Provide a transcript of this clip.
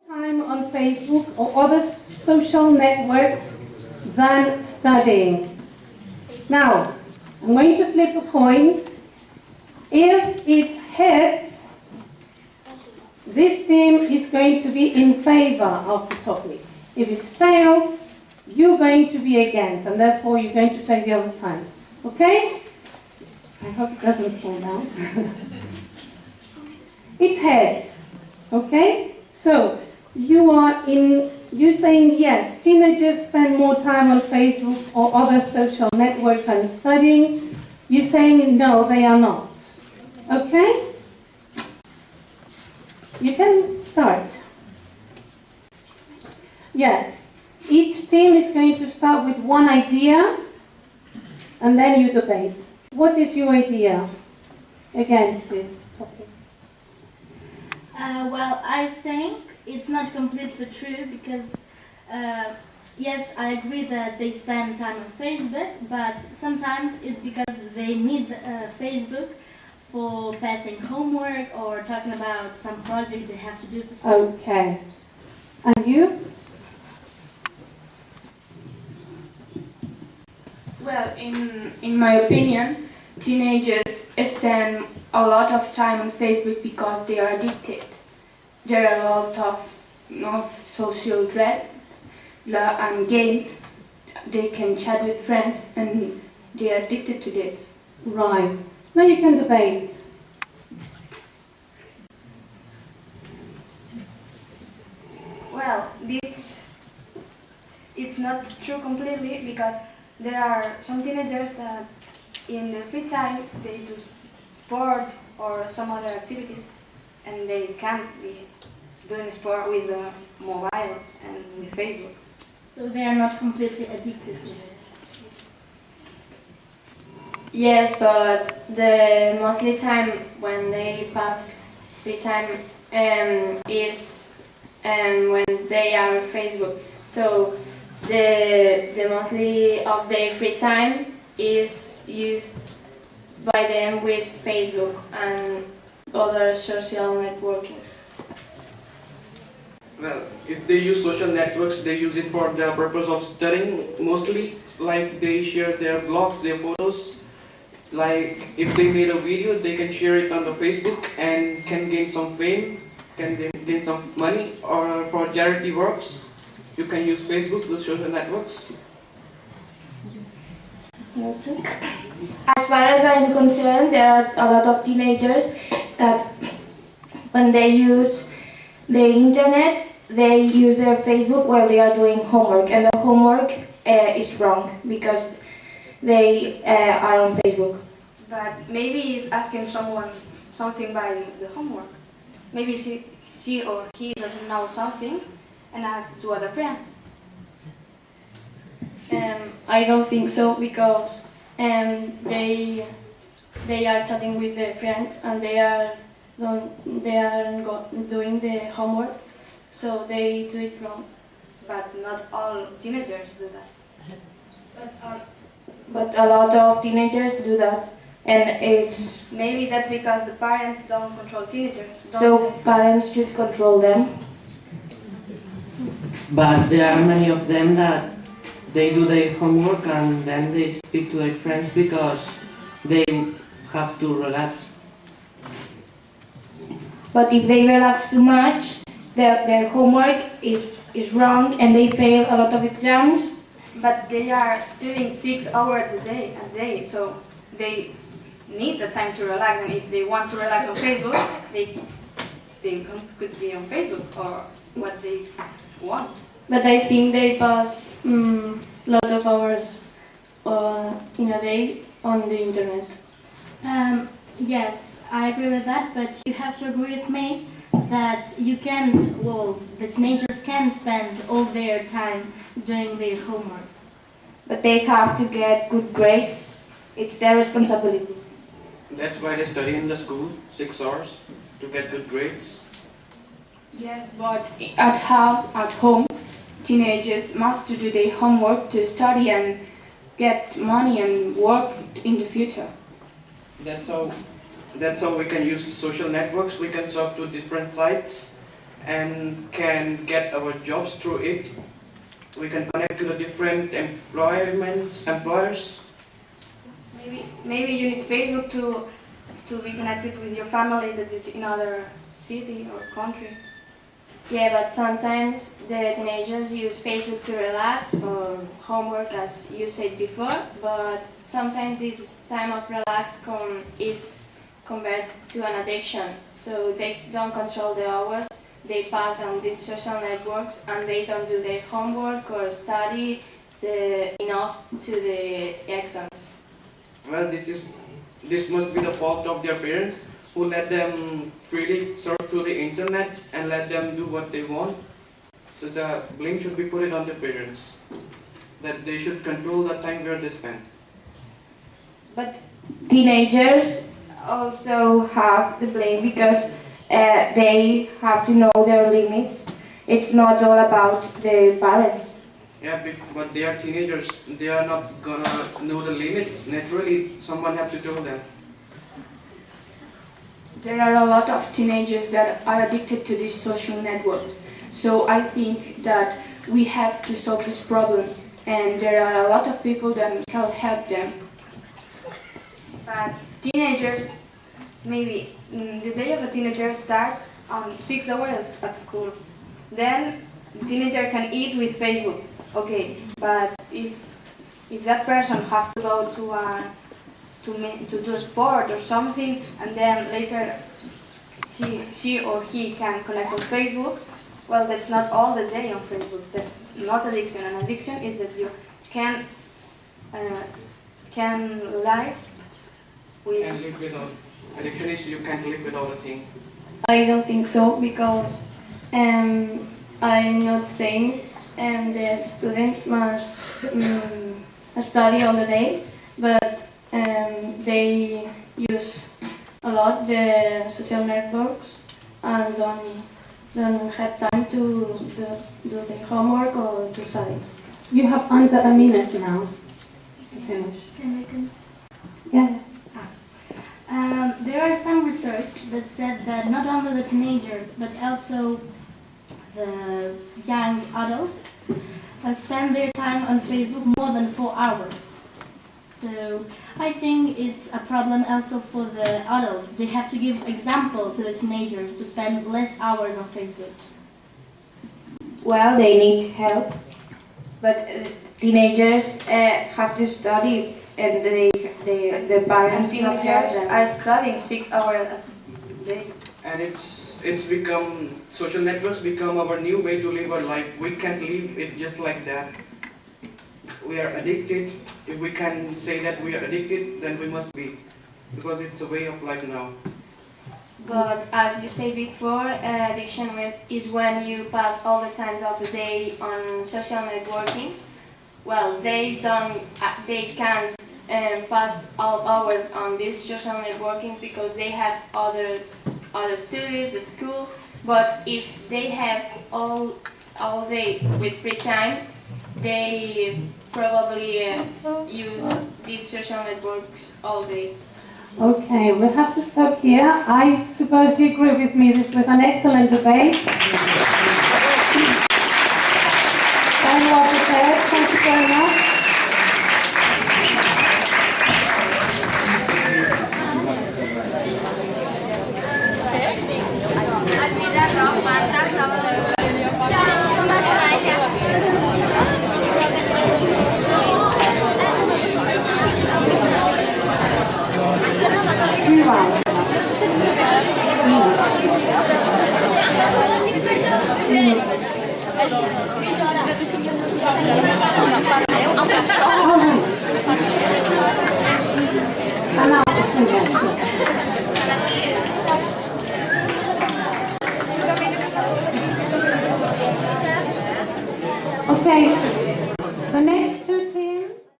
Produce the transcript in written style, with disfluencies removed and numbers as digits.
Time on Facebook or other social networks than studying. Now, I'm going to flip a coin. If it's heads, this team is going to be in favor of the topic. If it's tails, you're going to be against, and therefore you're going to take the other side. Okay? I hope it doesn't fall down. It's heads. Okay? So, you're saying yes, teenagers spend more time on Facebook or other social networks than studying. You're saying no, they are not. Okay? You can start. Yeah. Each team is going to start with one idea and then you debate. What is your idea against this topic? Well, I think it's not completely true because, yes, I agree that they spend time on Facebook, but sometimes it's because they need Facebook for passing homework or talking about some project they have to do for school. Okay. And you? Well, in my opinion, teenagers spend a lot of time on Facebook because they are addicted. There are a lot of social threats and games. They can chat with friends and they are addicted to this. Right. Now you can debate. Well, it's not true completely because there are some teenagers that in their free time they do sport or some other activities and they can't be doing sport with the mobile and with Facebook. So they are not completely addicted to it. Yes, but the mostly time when they pass free time is when they are on Facebook. So the mostly of their free time is used by them with Facebook and other social networkings. Well, if they use social networks, they use it for the purpose of studying mostly. Like they share their blogs, their photos. Like if they made a video, they can share it on the Facebook and can gain some fame, can gain some money, or for charity works, you can use Facebook, the social networks. As far as I'm concerned, there are a lot of teenagers that when they use the internet, they use their Facebook while they are doing homework, and the homework is wrong because they are on Facebook. But maybe he's asking someone something by the homework. Maybe she or he doesn't know something and asks to other friend. I don't think so because they are chatting with their friends and they are doing the homework, so they do it wrong. But not all teenagers do that. But a lot of teenagers do that, and it's Maybe that's because the parents don't control teenagers. so parents should control them. But there are many of them that they do their homework and then they speak to their friends because they have to relax. But if they relax too much, their homework is wrong and they fail a lot of exams. But they are studying 6 hours a day, so they need the time to relax. And if they want to relax on Facebook, they could be on Facebook or what they want. But I think they pass lots of hours in a day on the internet. Yes, I agree with that, but you have to agree with me that the teenagers can spend all their time doing their homework. But they have to get good grades. It's their responsibility. That's why they study in the school 6 hours to get good grades. Yes, but at home, teenagers must do their homework to study and get money and work in the future. That's how we can use social networks. We can surf to different sites and can get our jobs through it. We can connect to the different employers. Maybe you need Facebook to be connected with your family that is in other city or country. Yeah, but sometimes the teenagers use Facebook to relax for homework, as you said before, but sometimes this time of relax is converted to an addiction. So they don't control the hours they pass on these social networks, and they don't do their homework or study enough to the exams. Well, this must be the fault of their parents, who let them freely surf through the internet and let them do what they want. So the blame should be put on the parents, that they should control the time where they spend. But teenagers also have the blame because they have to know their limits. It's not all about the parents. Yeah, but they are teenagers. They are not gonna know the limits. Naturally, someone have to tell them. There are a lot of teenagers that are addicted to these social networks. So I think that we have to solve this problem, and there are a lot of people that can help them. But teenagers, maybe the day of a teenager starts on 6 hours at school. Then the teenager can eat with Facebook. Okay, but if that person has to go to do a sport or something, and then later she or he can connect on Facebook, well, that's not all the day on Facebook. That's not addiction. An addiction is that you can live with. Can live without. Addiction is you can't live without a thing. I don't think so, because I'm not saying the students must study all the day, but they use a lot the social networks and don't have time to do their homework or to study. You have under a minute now to finish. Yeah. There are some research that said that not only the teenagers but also the young adults spend their time on Facebook more than 4 hours. So I think it's a problem also for the adults. They have to give example to the teenagers to spend less hours on Facebook. Well, they need help, but teenagers have to study, and the parents And must help teenagers them. are studying 6 hours a day. And it's become, social networks become our new way to live our life. We can't live it just like that. We are addicted. If we can say that we are addicted, then we must be, because it's a way of life now. But as you said before, addiction is when you pass all the times of the day on social networkings. Well, they can't pass all hours on these social networkings because they have other studies, the school. But if they have all day with free time, they probably use these social networks all day. Okay, we'll have to stop here. I suppose you agree with me this was an excellent debate. Very well prepared. Thank you very much. I'm out of